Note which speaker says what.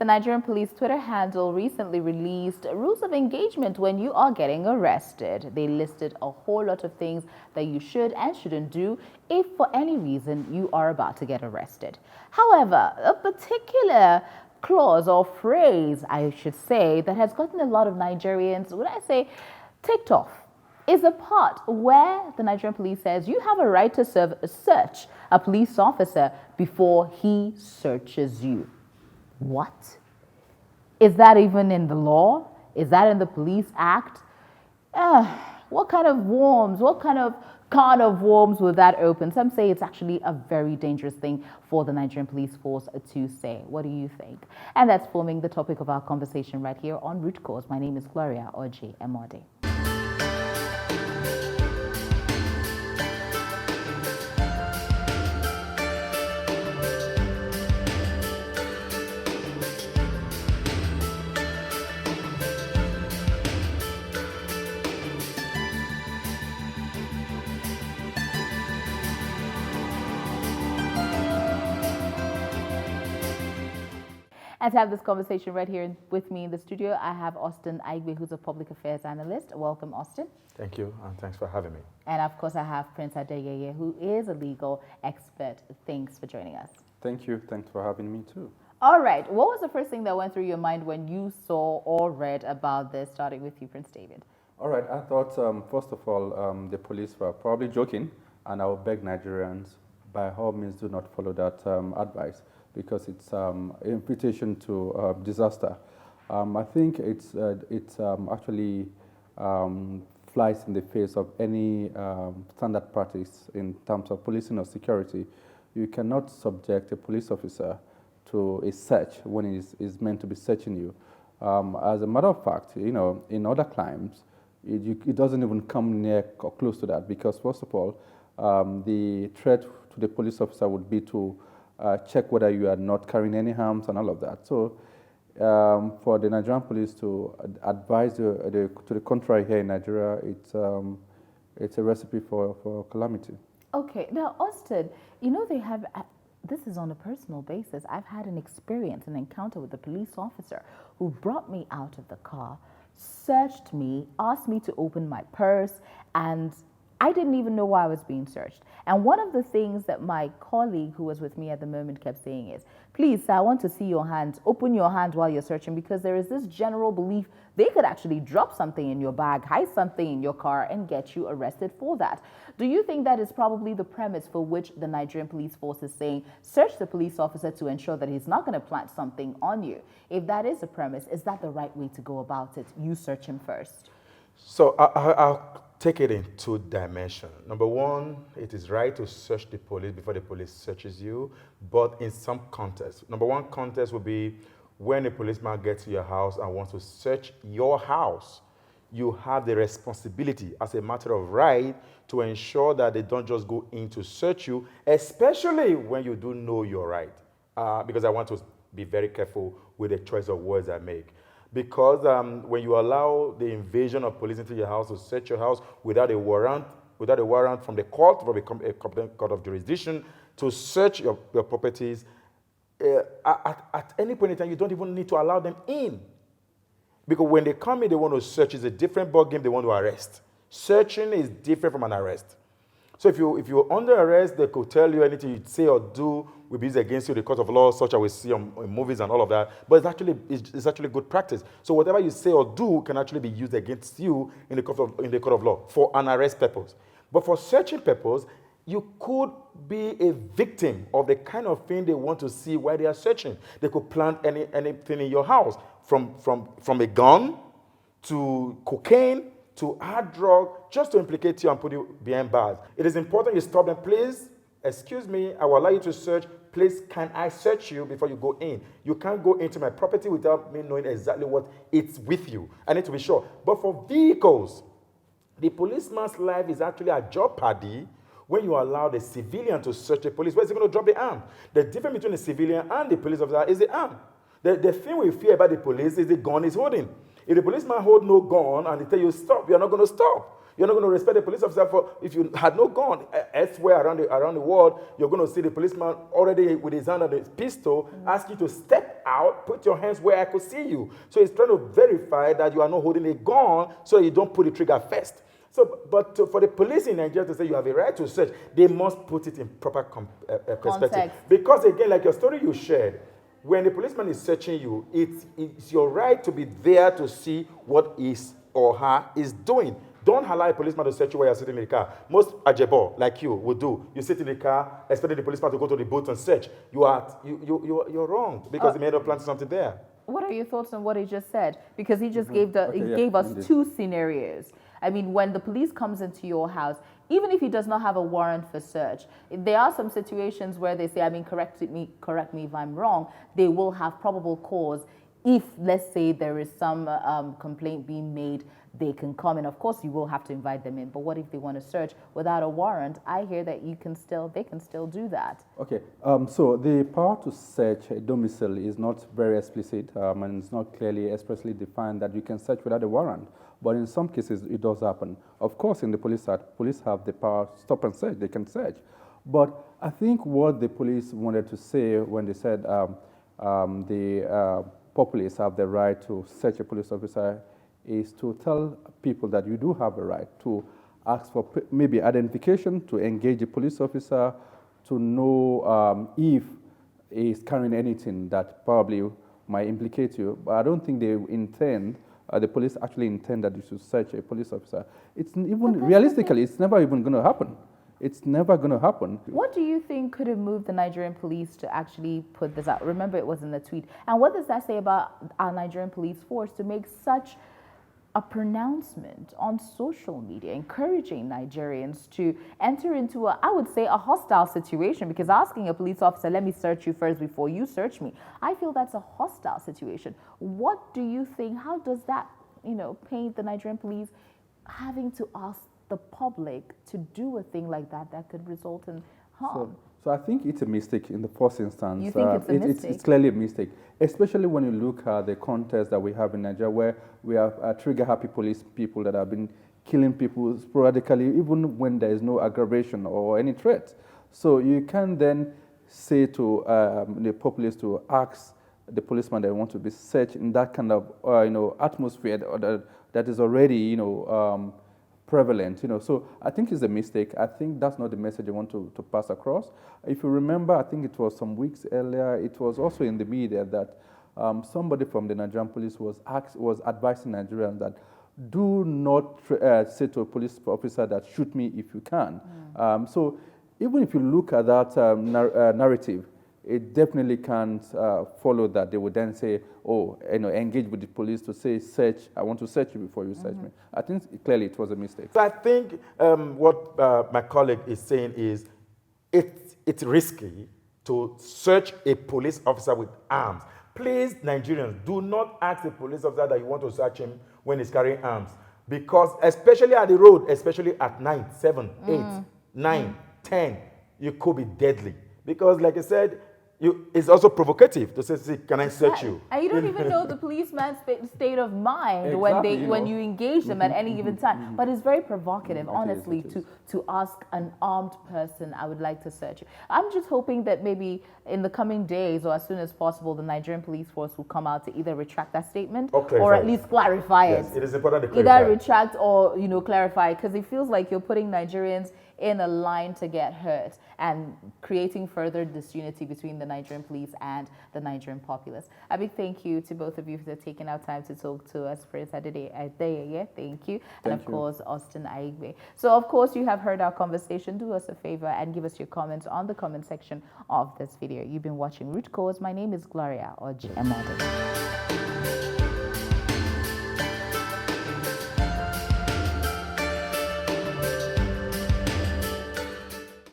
Speaker 1: The Nigerian police Twitter handle recently released rules of engagement when you are getting arrested. They listed a whole lot of things that you should and shouldn't do if for any reason you are about to get arrested. However, a particular clause or phrase, I should say, that has gotten a lot of Nigerians, would I say, ticked off, is a part where the Nigerian police says you have a right to search a police officer before he searches you. What? Is that even in the law? Is that in the Police Act? What kind of worms, what kind of can of worms will that open? Some say it's actually a very dangerous thing for the Nigerian police force to say. What do you think? And that's forming the topic of our conversation right here on Root Cause. My name is Gloria Oji Emode. And to have this conversation right here with me in the studio, I have Austin Aigbe, who's a public affairs analyst. Welcome, Austin.
Speaker 2: Thank you, and thanks for having me.
Speaker 1: And of course, I have Prince Adeyeye, who is a legal expert. Thanks for joining us.
Speaker 3: Thank you. Thanks for having me too.
Speaker 1: All right. What was the first thing that went through your mind when you saw or read about this, starting with you, Prince David?
Speaker 3: All right. I thought, first of all, the police were probably joking, and I would beg Nigerians, by all means, do not follow that advice, because it's an invitation to disaster. I think it's actually flies in the face of any standard practice in terms of policing or security. You cannot subject a police officer to a search when he is meant to be searching you. As a matter of fact, you know, in other crimes, it doesn't even come near or close to that, because first of all, the threat to the police officer would be to check whether you are not carrying any arms and all of that. So for the Nigerian police to advise to the contrary here in Nigeria, it's a recipe for calamity.
Speaker 1: Okay, now Austin, you know, they have, this is on a personal basis. I've had an experience, an encounter with a police officer who brought me out of the car, searched me, asked me to open my purse, and I didn't even know why I was being searched. And one of the things that my colleague who was with me at the moment kept saying is, please, sir, I want to see your hands. Open your hands while you're searching, because there is this general belief they could actually drop something in your bag, hide something in your car, and get you arrested for that. Do you think that is probably the premise for which the Nigerian police force is saying, search the police officer to ensure that he's not going to plant something on you? If that is the premise, is that the right way to go about it? You search him first.
Speaker 2: So I'll take it in two dimensions. Number one, it is right to search the police before the police searches you, but in some contexts. Number one context would be when a policeman gets to your house and wants to search your house. You have the responsibility as a matter of right to ensure that they don't just go in to search you, especially when you do know you're right. Because I want to be very careful with the choice of words I make. Because when you allow the invasion of police into your house to search your house without a warrant from the court, from a competent court of jurisdiction, to search your properties, at any point in time, you don't even need to allow them in. Because when they come in, they want to search. It's a different ballgame. They want to arrest. Searching is different from an arrest. So if you're under arrest, they could tell you anything you say or do will be used against you in the court of law, such as we see on movies and all of that. But it's actually good practice. So whatever you say or do can actually be used against you in the court of law for an arrest purpose. But for searching purpose, you could be a victim of the kind of thing they want to see while they are searching. They could plant anything in your house, from a gun to cocaine to hard drug, just to implicate you and put you behind bars. It is important you stop them. Please, excuse me, I will allow you to search. Please, can I search you before you go in? You can't go into my property without me knowing exactly what it's with you. I need to be sure. But for vehicles, the policeman's life is actually a jeopardy when you allow the civilian to search the police. Where is he going to drop the arm? The difference between the civilian and the police officer is the arm. The thing we fear about the police is the gun he's holding. If the policeman hold no gun and they tell you stop, you're not going to stop. You're not going to respect the police officer for if you had no gun. Elsewhere around the world, you're going to see the policeman already with his hand on his pistol ask you to step out, put your hands where I could see you. So he's trying to verify that you are not holding a gun so you don't pull the trigger first. So, but for the police in Nigeria to say you have a right to search, they must put it in proper perspective.
Speaker 1: Context.
Speaker 2: Because again, like your story you shared, when the policeman is searching you, it's your right to be there to see what is or her is doing. Don't allow a policeman to search you while you're sitting in the car. Most ajebo, like you, would do. You sit in the car, expecting the policeman to go to the booth and search. You're wrong because they may end up planting something there.
Speaker 1: What are your thoughts on what he just said? Because he just gave
Speaker 3: Okay,
Speaker 1: us
Speaker 3: indeed.
Speaker 1: two scenarios. I mean, when the police comes into your house, even if he does not have a warrant for search, there are some situations where they say, I mean, correct me if I'm wrong, they will have probable cause. If, let's say, there is some complaint being made, they can come in. Of course, you will have to invite them in. But what if they want to search without a warrant? I hear that they can still do that.
Speaker 3: Okay, so the power to search a domicile is not very explicit and it's not clearly expressly defined that you can search without a warrant. But in some cases, it does happen. Of course, in the police act, police have the power to stop and search. They can search. But I think what the police wanted to say when they said the populace have the right to search a police officer is to tell people that you do have a right to ask for maybe identification, to engage a police officer, to know if he's carrying anything that probably might implicate you. But I don't think they intend, the police actually intend that you should search a police officer. It's even, realistically, it's never even going to happen. It's never going to happen.
Speaker 1: What do you think could have moved the Nigerian police to actually put this out? Remember, it was in the tweet. And what does that say about our Nigerian police force to make such a pronouncement on social media, encouraging Nigerians to enter into I would say, a hostile situation? Because asking a police officer, let me search you first before you search me, I feel that's a hostile situation. What do you think? How does that, paint the Nigerian police having to ask the public to do a thing like that could result in harm?
Speaker 3: So I think it's a mistake in the first instance.
Speaker 1: You think it's a mistake?
Speaker 3: It's clearly a mistake, especially when you look at the context that we have in Nigeria, where we have trigger-happy police people that have been killing people sporadically, even when there is no aggravation or any threat. So you can then say to the populace to ask the policeman they want to be searched in that kind of atmosphere that is already prevalent, So I think it's a mistake. I think that's not the message I want to pass across. If you remember, I think it was some weeks earlier, it was also in the media that somebody from the Nigerian police was advising Nigerians that do not say to a police officer that shoot me if you can. So even if you look at that narrative, it definitely can't follow that. They would then say, engage with the police to say, search, I want to search you before you search me. I think clearly it was a mistake.
Speaker 2: So I think what my colleague is saying is it's risky to search a police officer with arms. Please, Nigerians, do not ask the police officer that you want to search him when he's carrying arms. Because especially at the road, especially at 9, 7, 8, 9, 10, you could be deadly. Because like I said, it's also provocative to say, can I search you?
Speaker 1: And you don't even know the policeman's state of mind when you engage them at any given time. But it's very provocative, honestly, to ask an armed person, I would like to search you. I'm just hoping that maybe in the coming days or as soon as possible, the Nigerian police force will come out to either retract that statement or at least clarify it.
Speaker 2: Yes, it is important to clarify.
Speaker 1: Either retract or clarify, because it feels like you're putting Nigerians in a line to get hurt and creating further disunity between the Nigerian police and the Nigerian populace. A big thank you to both of you for taking our time to talk to us. Prince Adedeye, thank you. And of course, Austin Aigbe. So of course, you have heard our conversation. Do us a favor and give us your comments on the comment section of this video. You've been watching Root Cause. My name is Gloria Oj Emado.